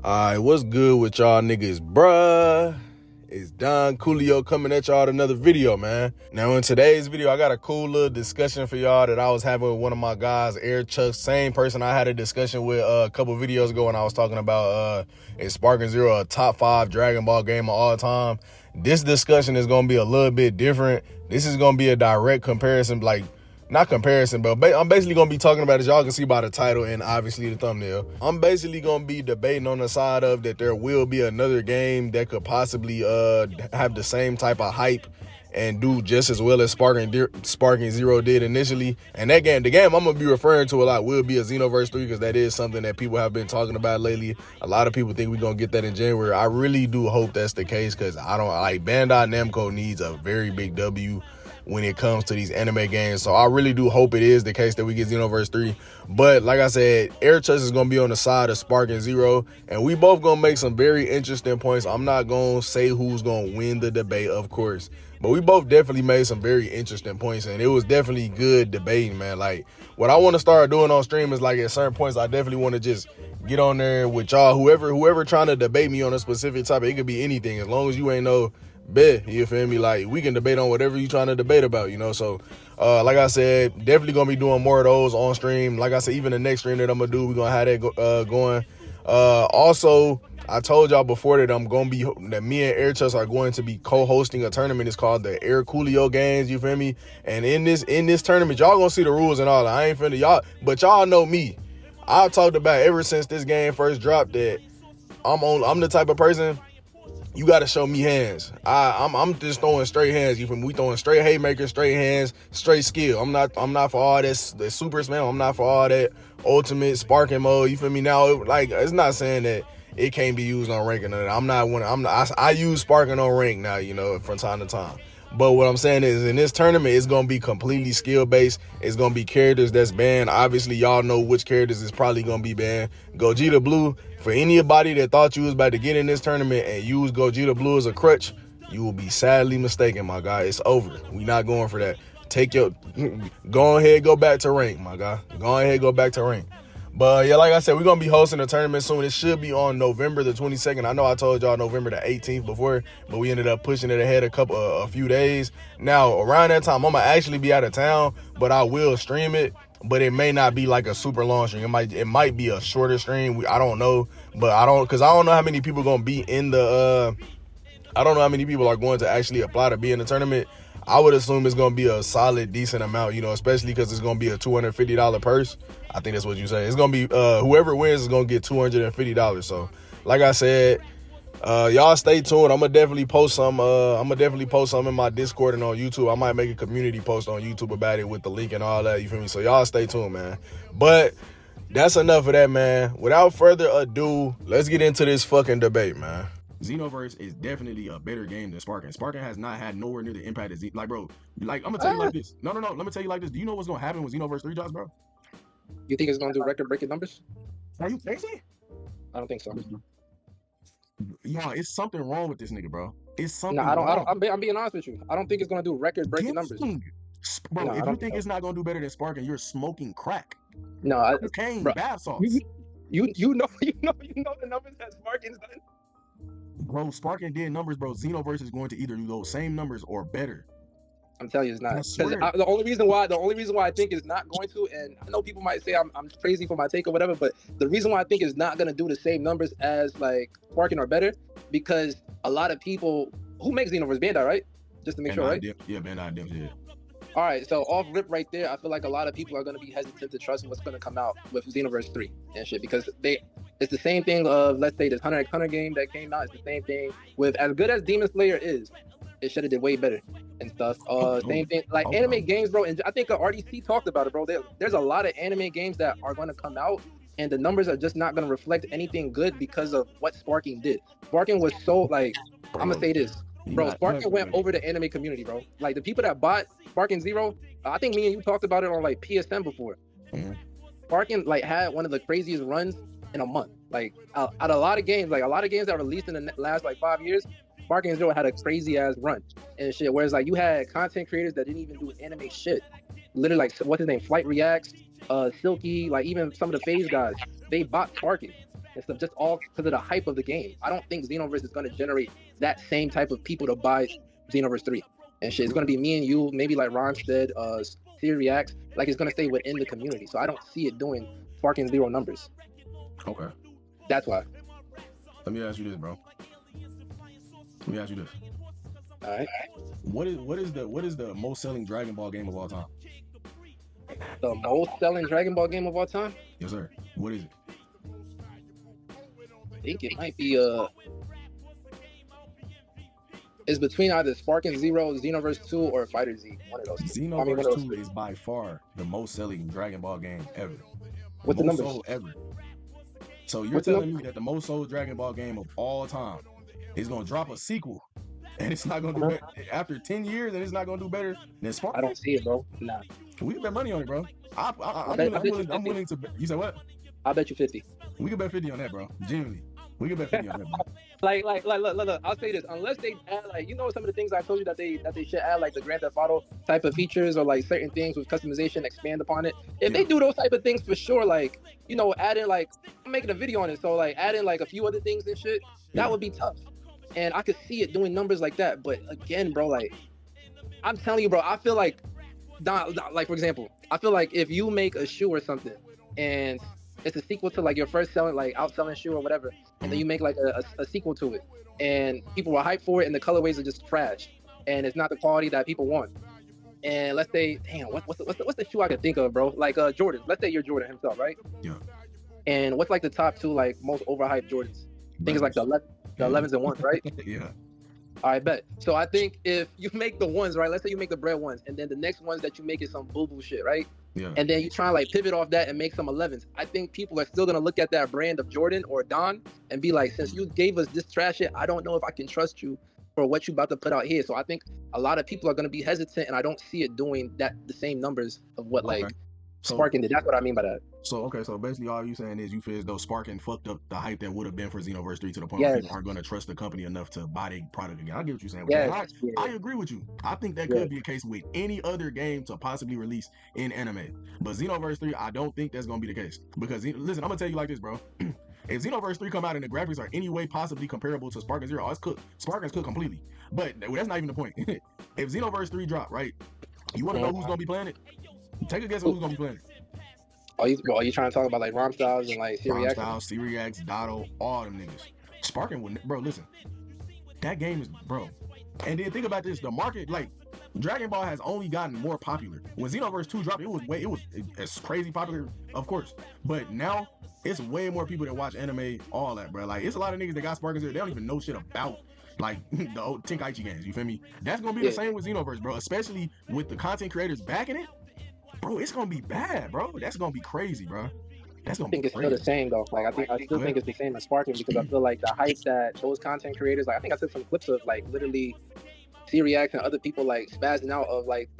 Alright, what's good with y'all niggas, bruh? It's Don Coolio coming at y'all with another video, man. Now, in today's video, I got a cool little discussion for y'all that I was having with one of my guys, Air Chuck, same person I had a discussion with a couple videos ago when I was talking about is Sparking Zero a top 5 Dragon Ball game of all time. This discussion is going to be a little bit different. This is going to be a direct comparison, like, not comparison, but I'm basically going to be talking about, as y'all can see by the title and obviously the thumbnail, I'm basically going to be debating on the side of that there will be another game that could possibly have the same type of hype and do just as well as Sparking Zero did initially. And that game, the game I'm going to be referring to a lot will be a Xenoverse 3, because that is something that people have been talking about lately. A lot of people think we're going to get that in January. I really do hope that's the case, because I don't like Bandai Namco needs a very big W when it comes to these anime games. So I really do hope it is the case that we get Xenoverse 3. But like I said, Air Chest is going to be on the side of Sparking Zero, and we both going to make some very interesting points. I'm not going to say who's going to win the debate, of course, but we both definitely made some very interesting points, and it was definitely good debating, man. Like, what I want to start doing on stream is, like, at certain points, I definitely want to just get on there with y'all, whoever trying to debate me on a specific topic. It could be anything, as long as you ain't no bet, you feel me? Like, we can debate on whatever you trying to debate about, you know? So like I said, definitely gonna be doing more of those on stream. Like I said, even the next stream that I'm gonna do, we're gonna have that going. Also, I told y'all before that that me and Air Chess are going to be co-hosting a tournament. It's called the Air Coolio Games, you feel me? And in this tournament, y'all gonna see the rules and all that. I ain't finna y'all, but y'all know me. I talked about ever since this game first dropped that I'm the type of person, you got to show me hands. I'm just throwing straight hands. You feel me? We throwing straight haymakers, straight hands, straight skill. I'm not for all that super spam. I'm not for all that ultimate sparking mode. You feel me? Now, like, it's not saying that it can't be used on rank and I use sparking on rank now, you know, from time to time. But what I'm saying is, in this tournament, it's going to be completely skill-based. It's going to be characters that's banned. Obviously, y'all know which characters is probably going to be banned. Gogeta Blue, for anybody that thought you was about to get in this tournament and use Gogeta Blue as a crutch, you will be sadly mistaken, my guy. It's over. We not going for that. Go ahead, go back to rank, my guy. Go ahead, go back to rank. But yeah, like I said, we're going to be hosting a tournament soon. It should be on November the 22nd. I know I told y'all November the 18th before, but we ended up pushing it ahead a few days. Now, around that time, I'm going to actually be out of town, but I will stream it. But it may not be like a super long stream. It might be a shorter stream. I don't know. But because I don't know how many people are going to be in the, I don't know how many people are going to actually apply to be in the tournament. I would assume it's going to be a solid, decent amount, you know, especially because it's going to be a $250 purse. I think that's what you say. It's going to be, whoever wins is going to get $250. So, like I said, y'all stay tuned. I'm going to definitely post some, in my Discord and on YouTube. I might make a community post on YouTube about it with the link and all that, you feel me? So, y'all stay tuned, man. But that's enough of that, man. Without further ado, let's get into this fucking debate, man. Xenoverse is definitely a better game than Sparking. Sparking has not had nowhere near the impact of like, bro, like, I'm gonna tell you like this. No, let me tell you like this. Do you know what's gonna happen with Xenoverse 3 drops, bro? You think it's gonna do record-breaking numbers? Are you crazy? I don't think so. Yeah, it's something wrong with this nigga, bro. It's something. No, I don't. I'm being honest with you. I don't think it's gonna do record-breaking numbers. Bro, if you think it's not gonna do better than Sparking, you're smoking crack. No, cocaine, bath salts. You know the numbers that Sparking's done. Bro, Sparking did numbers, bro. Xenoverse is going to either do those same numbers or better. I'm telling you, it's not. The only reason why I think it's not going to, and I know people might say I'm crazy for my take or whatever, but the reason why I think it's not gonna do the same numbers as like Sparking or better, because a lot of people who make Xenoverse, Bandai, right? Just to make sure, right? Yeah, Bandai Dims, yeah. All right, so off rip right there, I feel like a lot of people are going to be hesitant to trust what's going to come out with Xenoverse 3 and shit, because it's the same thing of, let's say, this Hunter x Hunter game that came out. It's the same thing with, as good as Demon Slayer is, it should have did way better and stuff. Same thing, like anime games, bro, and I think RDC talked about it, bro. There's a lot of anime games that are going to come out, and the numbers are just not going to reflect anything good because of what Sparking did. Sparking was so, like, I'm going to say this. Bro, Sparking went over the anime community, bro. Like, the people that bought Sparking Zero, I think me and you talked about it on, like, PSN before. Sparking, like, had one of the craziest runs in a month. Like, out of a lot of games, like, a lot of games that released in the last, like, 5 years, Sparking Zero had a crazy-ass run and shit. Whereas, like, you had content creators that didn't even do anime shit. Literally, like, what's his name? Flight Reacts, Silky, like, even some of the FaZe guys, they bought Sparking. and stuff, just all because of the hype of the game. I don't think Xenoverse is going to generate that same type of people to buy Xenoverse 3 and shit. It's going to be me and you, maybe like Ron said, Siri Reacts. Like, it's going to stay within the community. So I don't see it doing sparking zero numbers. Okay. That's why. Let me ask you this, bro. Let me ask you this. All right. What is the most selling Dragon Ball game of all time? The most selling Dragon Ball game of all time? Yes, sir. What is it? I think it might be it's between either Sparking Zero, Xenoverse 2, or Fighter Z. One of those. Xenoverse 2 is by far the most selling Dragon Ball game ever. What's the numbers? Sold ever. So you're telling me that the most sold Dragon Ball game of all time is gonna drop a sequel, and it's not gonna do better after 10 years, and it's not gonna do better than Sparking? I don't see it, bro. Nah. We can bet money on it, bro. I'm willing to bet. You said what? I bet you 50. We can bet 50 on that, bro. Genuinely. We can bet 50 on that, bro. Look, I'll say this. Unless they add, like, you know, some of the things I told you that they should add, like the Grand Theft Auto type of features, or like certain things with customization, expand upon it. If they do those type of things, for sure, like, you know, adding, like, I'm making a video on it, so like adding like a few other things and shit, that would be tough. And I could see it doing numbers like that. But again, bro, like, I'm telling you, bro, I feel like, like, for example, I feel like if you make a shoe or something, and it's a sequel to like your first selling, like outselling shoe or whatever, and then you make like a sequel to it, and people were hyped for it, and the colorways are just trash, and it's not the quality that people want. And let's say, damn, what's the shoe I could think of, bro? Like Jordan. Let's say you're Jordan himself, right? Yeah. And what's like the top two like most overhyped Jordans? I think it's like the 11s and ones, right? Yeah. All right, bet. So I think if you make the ones, right? Let's say you make the bread ones, and then the next ones that you make is some boo-boo shit, right? Yeah. And then you try and like pivot off that and make some 11s. I think people are still gonna look at that brand of Jordan or Don and be like, since you gave us this trash shit, I don't know if I can trust you for what you about to put out here. So I think a lot of people are gonna be hesitant, and I don't see it doing the same numbers of what like Sparking did. That's what I mean by that. So basically all you saying is you feel as though Sparking fucked up the hype that would have been for Xenoverse 3 to the point where people aren't going to trust the company enough to buy their product again. I get what you're saying. I agree with you. I think that could be a case with any other game to possibly release in anime. But Xenoverse 3, I don't think that's going to be the case. Because, listen, I'm going to tell you like this, bro. If Xenoverse 3 come out and the graphics are any way possibly comparable to Sparking Zero, it's cooked. Sparking's cooked completely. But that's not even the point. If Xenoverse 3 drop, right, you want to know who's going to be playing it? Take a guess who's going to be playing it. Are you trying to talk about like ROM styles and like Siri Reacts, Dotto, all them niggas? Sparking would, bro. Listen, that game is, bro. And then think about this: the market, like Dragon Ball, has only gotten more popular. When Xenoverse 2 dropped, it's crazy popular, of course. But now it's way more people that watch anime, all that, bro. Like it's a lot of niggas that got Sparking Zero. They don't even know shit about like the old Tenkaichi games. You feel me? That's gonna be the same with Xenoverse, bro. Especially with the content creators backing it. Bro, it's gonna be bad, bro. That's gonna be crazy, bro. That's gonna be crazy. It's still the same though. Like I still think it's the same as Sparking, because I feel like the hype that those content creators, like I think I took some clips of like literally Siri and other people like spazzing out of like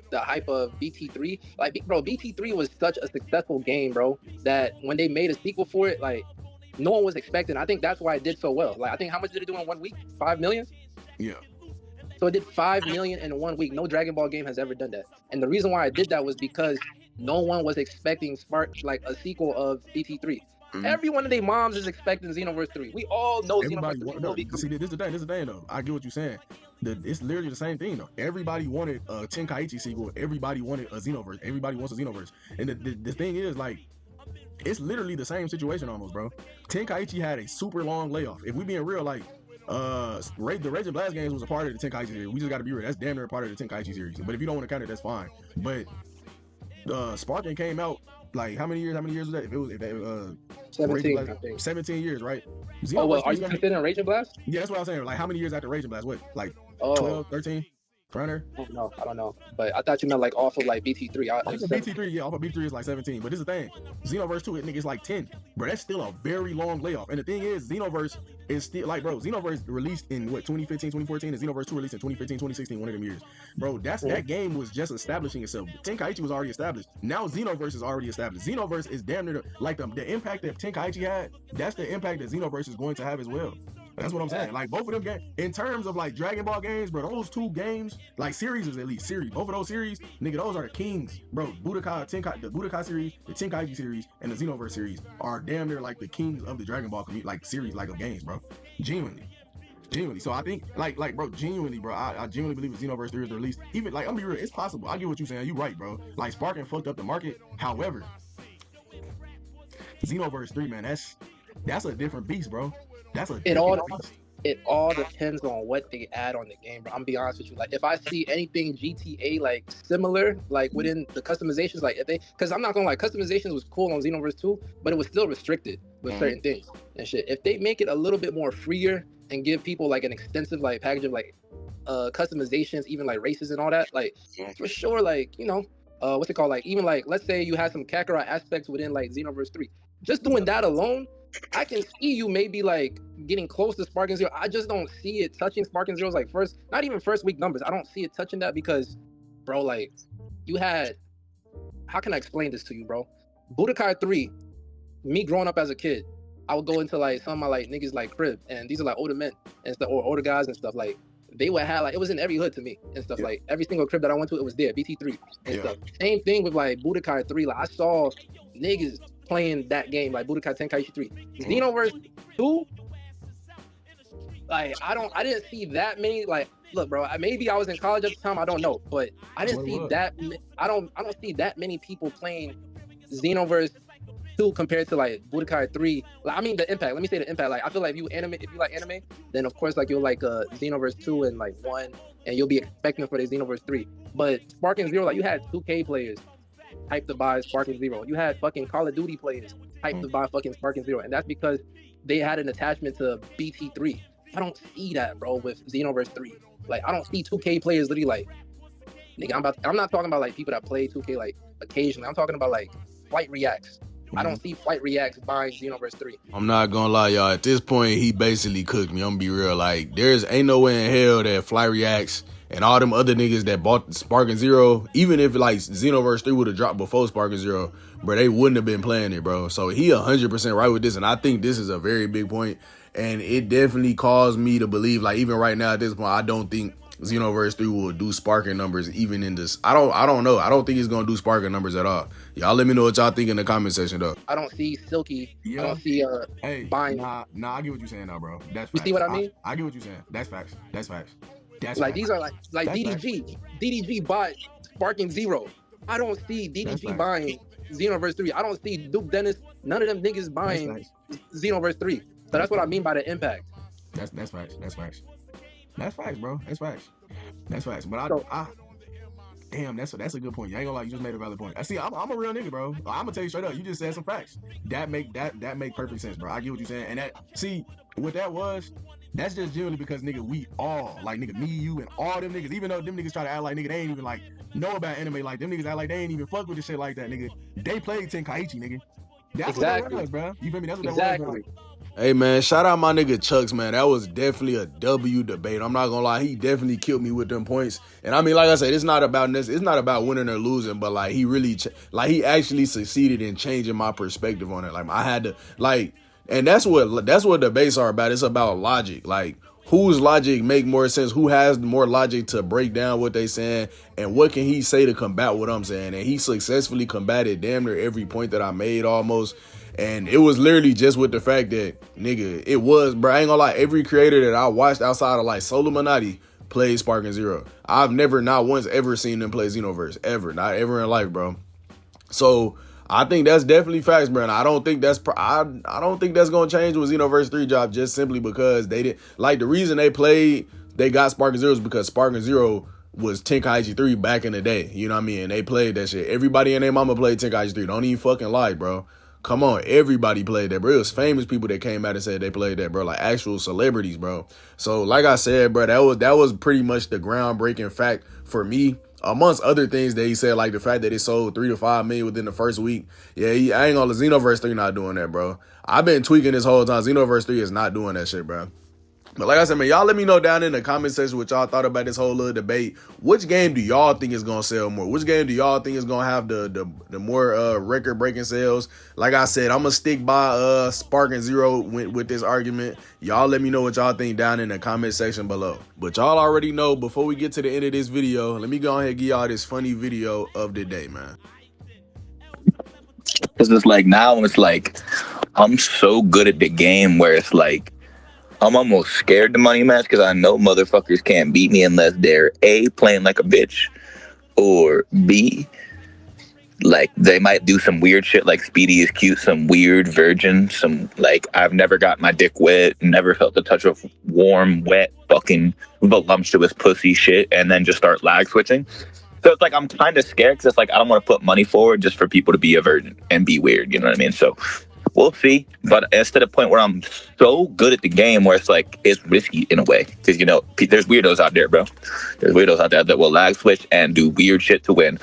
the hype of BT3. Like, bro, BT3 was such a successful game, bro, that when they made a sequel for it, like no one was expecting. I think that's why it did so well. Like I think how much did it do in 1 week? 5 million? Yeah. So it did 5 million in 1 week. No Dragon Ball game has ever done that. And the reason why I did that was because no one was expecting like a sequel of BT3. Mm-hmm. Every one of their moms is expecting Xenoverse 3. We all know Xenoverse 3. See, this is the thing though. I get what you're saying. It's literally the same thing though. Everybody wanted a Tenkaichi sequel. Everybody wanted a Xenoverse. Everybody wants a Xenoverse. And the thing is, like, it's literally the same situation almost, bro. Tenkaichi had a super long layoff. If we being real, like, the Rage and Blast games was a part of the Tenkaichi series. We just got to be real. That's damn near a part of the Tenkaichi series. But if you don't want to count it, that's fine. But Sparking came out like how many years was that? If it was 17, I think. 17 years, right? Are you considering Rage and Blast? Yeah, that's what I was saying. Like, how many years after Rage and Blast? What, like 12, 13? Runner? No, I don't know. But I thought you meant like off of like BT3. Off of BT3, yeah, off of BT3 is like 17. But this is the thing. Xenoverse 2, nigga, is like 10. Bro, that's still a very long layoff. And the thing is, Xenoverse is still, like, bro, Xenoverse released in, 2015, 2014, and Xenoverse 2 released in 2015, 2016, one of them years. Bro, that game was just establishing itself. Tenkaichi was already established. Now Xenoverse is already established. Xenoverse is damn near, the impact that Tenkaichi had, that's the impact that Xenoverse is going to have as well. That's what I'm saying. Like both of them games, in terms of like Dragon Ball games, bro, those two games, like series is at least series. Both of those series, nigga, those are the kings, bro. The Budokai series, the Tenkaichi series, and the Xenoverse series are damn near like the kings of the Dragon Ball community, like series, like of games, bro. Genuinely. Genuinely. So I think, bro, genuinely, bro, I genuinely believe the Xenoverse 3 is released. Even, like, I'm be real, it's possible. I get what you're saying. You right, bro. Like, Sparking fucked up the market. However, Xenoverse 3, man, that's a different beast, bro. That's a different beast. It all depends on what they add on the game, bro. I'm gonna be honest with you. Like, if I see anything GTA like similar, like within the customizations, like if they, because I'm not gonna lie, customizations was cool on Xenoverse 2, but it was still restricted with certain things and shit. If they make it a little bit more freer and give people like an extensive like package of like customizations, even like races and all that, like for sure, like, you know, what's it called? Like, even like, let's say you had some Kakarot aspects within like Xenoverse 3. Just doing that alone, I can see you maybe like getting close to Sparking Zero. I just don't see it touching Sparking Zero's like not even first week numbers. I don't see it touching that because, bro, like, you had, how can I explain this to you, bro? Budokai 3, me growing up as a kid, I would go into like some of my like niggas like crib, and these are like older men and stuff, or older guys and stuff. Like, they would have like, it was in every hood to me and stuff. Like every single crib that I went to, it was there, BT3 and stuff. Same thing with like Budokai 3. Like, I saw niggas playing that game, like Budokai Tenkaichi 3. Xenoverse 2, like, I didn't see that many. Like, look, bro, maybe I was in college at the time, I don't know, but I didn't see that. I don't see that many people playing Xenoverse 2 compared to like Budokai 3. Like, I mean, the impact. Let me say the impact. Like, I feel like if you like anime, then of course like you'll like Xenoverse 2 and like 1, and you'll be expecting for the Xenoverse 3. But Sparking Zero, like, you had 2K players hyped to buy Sparking Zero. You had fucking Call of Duty players hyped to buy fucking Sparking Zero, and that's because they had an attachment to BT3. I don't see that, bro, with Xenoverse 3. Like, I don't see 2K players literally like, nigga, I'm not talking about like people that play 2K like occasionally. I'm talking about like Flight Reacts. I don't see Flight Reacts buying Xenoverse 3. I'm not gonna lie, y'all. At this point, he basically cooked me. I'm gonna be real. Like, ain't no way in hell that Flight Reacts and all them other niggas that bought Sparking Zero, even if like Xenoverse 3 would have dropped before Sparking Zero, bro, they wouldn't have been playing it, bro. So he 100% right with this, and I think this is a very big point, and it definitely caused me to believe, like, even right now at this point, I don't think Xenoverse 3 will do Sparking numbers even in this. I don't know. I don't think it's gonna do Sparking numbers at all. Y'all let me know what y'all think in the comment section though. I don't see Silky. I don't see buying. Nah, I get what you're saying now, bro. That's facts. You see what I mean? I get what you're saying. That's facts. That's facts. That's like facts. These are like DDG. DDG bought Sparking Zero. I don't see DDG buying Xenoverse 3. I don't see Duke Dennis. None of them niggas buying Xenoverse 3. So that's what I mean by the impact. That's facts. That's facts. That's facts, bro. That's facts. That's facts. But damn, that's a good point. You ain't gonna lie, you just made a valid point. I see. I'm a real nigga, bro. I'm gonna tell you straight up. You just said some facts. That make perfect sense, bro. I get what you're saying. And that, see, what that was, that's just generally because, nigga, we all, like, nigga, me, you, and all them niggas, even though them niggas try to act like, nigga, they ain't even like know about anime, like them niggas act like they ain't even fuck with this shit like that, nigga. They played Tenkaichi, nigga. That's what that was, bro. You feel me? That's what that was, bro. Hey, man, shout out my nigga Chucks, man. That was definitely a W debate. I'm not gonna lie, he definitely killed me with them points. And I mean, like I said, it's not about winning or losing, but like, he really, he actually succeeded in changing my perspective on it. Like, I had to, like, and that's what debates are about. It's about logic. Like, whose logic make more sense? Who has more logic to break down what they saying? And what can he say to combat what I'm saying? And he successfully combated damn near every point that I made almost. And it was literally just with the fact that, nigga, it was, bro, I ain't gonna lie, every creator that I watched outside of like Soluminati played Sparking Zero. I've never, not once, ever seen them play Xenoverse. Ever. Not ever in life, bro. So I think that's definitely facts, bro. And I don't think that's I don't think that's gonna change with Xenoverse 3 drop, just simply because they did, like, the reason they got Sparking Zero is because Sparking Zero was Tenkaichi 3 back in the day. You know what I mean? And they played that shit. Everybody and their mama played Tenkaichi 3. Don't even fucking lie, bro. Come on, everybody played that, bro. It was famous people that came out and said they played that, bro. Like, actual celebrities, bro. So, like I said, bro, that was pretty much the groundbreaking fact for me. Amongst other things that he said, like the fact that it sold 3 to 5 million within the first week. Yeah, I ain't gonna, Xenoverse 3 not doing that, bro. I've been tweaking this whole time. Xenoverse 3 is not doing that shit, bro. But like I said, man, y'all let me know down in the comment section what y'all thought about this whole little debate. Which game do y'all think is gonna sell more? Which game do y'all think is gonna have the more record breaking sales? Like I said, I'm gonna stick by Spark and Zero with this argument. Y'all let me know what y'all think down in the comment section below. But y'all already know, before we get to the end of this video, let me go ahead and give y'all this funny video of the day, man. Cause it's like now it's like I'm so good at the game where it's like I'm almost scared to money match because I know motherfuckers can't beat me unless they're A, playing like a bitch, or B, like they might do some weird shit like Speedy is cute, some weird virgin, some like I've never got my dick wet, never felt the touch of warm, wet, fucking voluptuous pussy shit, and then just start lag switching. So it's like I'm kind of scared because it's like I don't want to put money forward just for people to be a virgin and be weird, you know what I mean? So we'll see. But it's to the point where I'm so good at the game where it's like it's risky in a way. Because, you know, there's weirdos out there, bro. There's weirdos out there that will lag switch and do weird shit to win.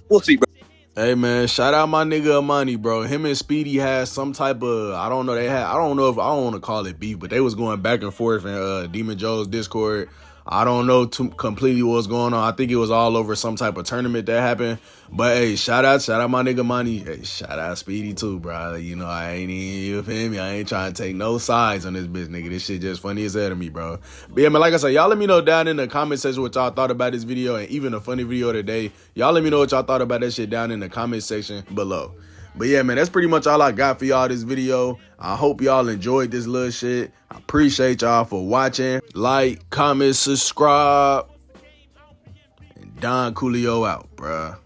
We'll see, bro. Hey man, shout out my nigga Amani, bro. Him and Speedy had some type of, I don't know if I don't want to call it beef, but they was going back and forth in Demon Joe's Discord. I don't know completely what's going on. I think it was all over some type of tournament that happened. But hey, shout out my nigga Money. Hey, shout out Speedy too, bro. You know, I ain't even, you feel me? I ain't trying to take no sides on this bitch, nigga. This shit just funny as hell to me, bro. But yeah, man, like I said, y'all let me know down in the comment section what y'all thought about this video and even a funny video today. Y'all let me know what y'all thought about that shit down in the comment section below. But yeah, man, that's pretty much all I got for y'all this video. I hope y'all enjoyed this little shit. I appreciate y'all for watching. Like, comment, subscribe. And Don Coolio out, bruh.